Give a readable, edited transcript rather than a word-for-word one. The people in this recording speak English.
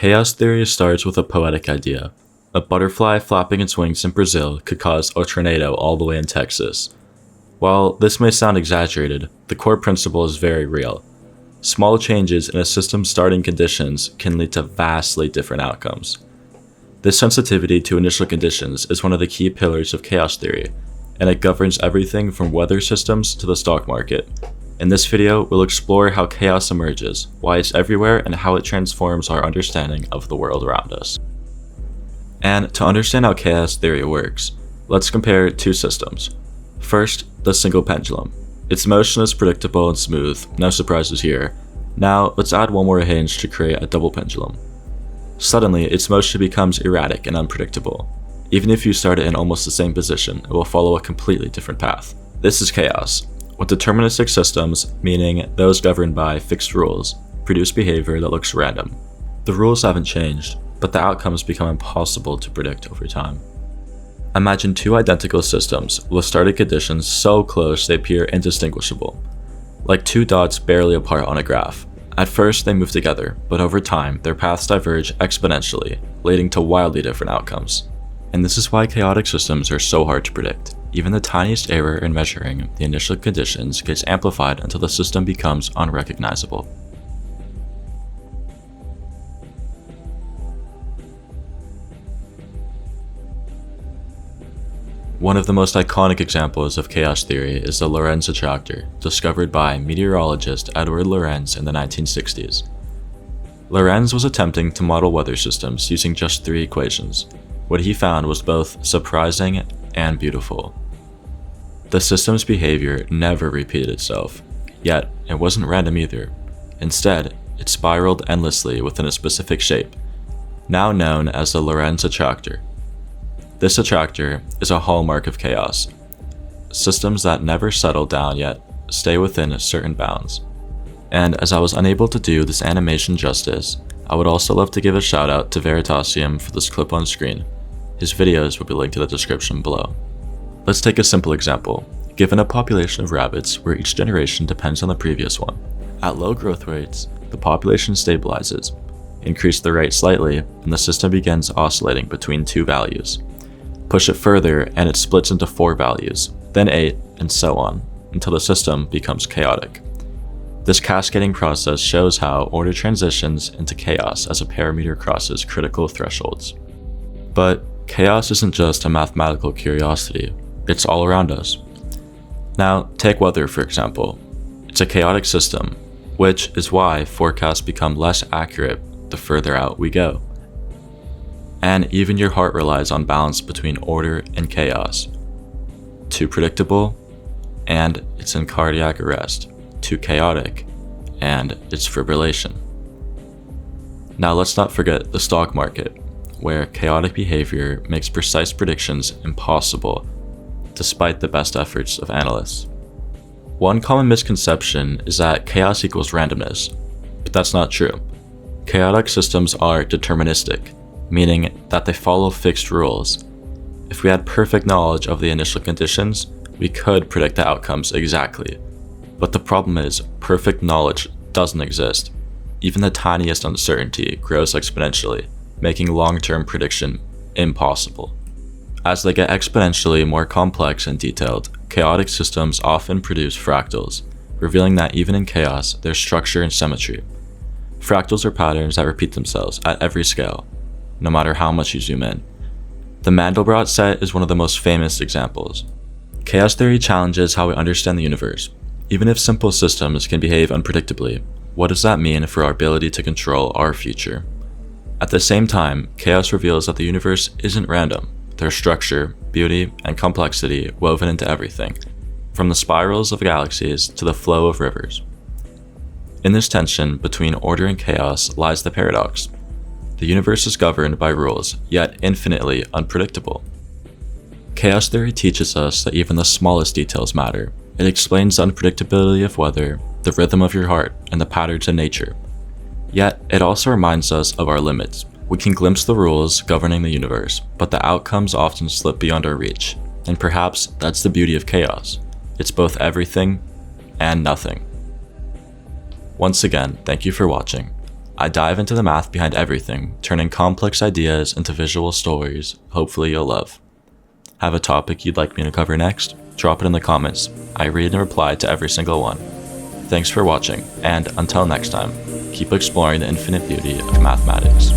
Chaos theory starts with a poetic idea. A butterfly flapping its wings in Brazil could cause a tornado all the way in Texas. While this may sound exaggerated, the core principle is very real. Small changes in a system's starting conditions can lead to vastly different outcomes. This sensitivity to initial conditions is one of the key pillars of chaos theory, and it governs everything from weather systems to the stock market. In this video, we'll explore how chaos emerges, why it's everywhere, and how it transforms our understanding of the world around us. And to understand how chaos theory works, let's compare two systems. First, the single pendulum. Its motion is predictable and smooth, no surprises here. Now, let's add one more hinge to create a double pendulum. Suddenly, its motion becomes erratic and unpredictable. Even if you start it in almost the same position, it will follow a completely different path. This is chaos, with deterministic systems, meaning those governed by fixed rules, produce behavior that looks random. The rules haven't changed, but the outcomes become impossible to predict over time. Imagine two identical systems with starting conditions so close they appear indistinguishable, like two dots barely apart on a graph. At first they move together, but over time their paths diverge exponentially, leading to wildly different outcomes. And this is why chaotic systems are so hard to predict. Even the tiniest error in measuring the initial conditions gets amplified until the system becomes unrecognizable. One of the most iconic examples of chaos theory is the Lorenz Attractor, discovered by meteorologist Edward Lorenz in the 1960s. Lorenz was attempting to model weather systems using just three equations. What he found was both surprising and beautiful. The system's behavior never repeated itself, yet it wasn't random either. Instead, it spiraled endlessly within a specific shape, now known as the Lorenz Attractor. This attractor is a hallmark of chaos. Systems that never settle down yet stay within certain bounds. And as I was unable to do this animation justice, I would also love to give a shout out to Veritasium for this clip on screen. His videos will be linked in the description below. Let's take a simple example. Given a population of rabbits where each generation depends on the previous one, at low growth rates, the population stabilizes. Increase the rate slightly, and the system begins oscillating between two values. Push it further and it splits into 4 values, then 8, and so on, until the system becomes chaotic. This cascading process shows how order transitions into chaos as a parameter crosses critical thresholds. But chaos isn't just a mathematical curiosity, it's all around us. Now, take weather for example. It's a chaotic system, which is why forecasts become less accurate the further out we go. And even your heart relies on balance between order and chaos. Too predictable, and it's in cardiac arrest. Too chaotic, and it's fibrillation. Now let's not forget the stock market, where chaotic behavior makes precise predictions impossible, despite the best efforts of analysts. One common misconception is that chaos equals randomness, but that's not true. Chaotic systems are deterministic, meaning that they follow fixed rules. If we had perfect knowledge of the initial conditions, we could predict the outcomes exactly. But the problem is, perfect knowledge doesn't exist. Even the tiniest uncertainty grows exponentially, making long-term prediction impossible. As they get exponentially more complex and detailed, chaotic systems often produce fractals, revealing that even in chaos, there's structure and symmetry. Fractals are patterns that repeat themselves at every scale, no matter how much you zoom in. The Mandelbrot set is one of the most famous examples. Chaos theory challenges how we understand the universe. Even if simple systems can behave unpredictably, what does that mean for our ability to control our future? At the same time, chaos reveals that the universe isn't random. There's structure, beauty, and complexity woven into everything, from the spirals of galaxies to the flow of rivers. In this tension between order and chaos lies the paradox. The universe is governed by rules, yet infinitely unpredictable. Chaos theory teaches us that even the smallest details matter. It explains the unpredictability of weather, the rhythm of your heart, and the patterns of nature. Yet, it also reminds us of our limits. We can glimpse the rules governing the universe, but the outcomes often slip beyond our reach. And perhaps that's the beauty of chaos. It's both everything and nothing. Once again, thank you for watching. I dive into the math behind everything, turning complex ideas into visual stories hopefully you'll love. Have a topic you'd like me to cover next? Drop it in the comments. I read and reply to every single one. Thanks for watching, and until next time, keep exploring the infinite beauty of mathematics.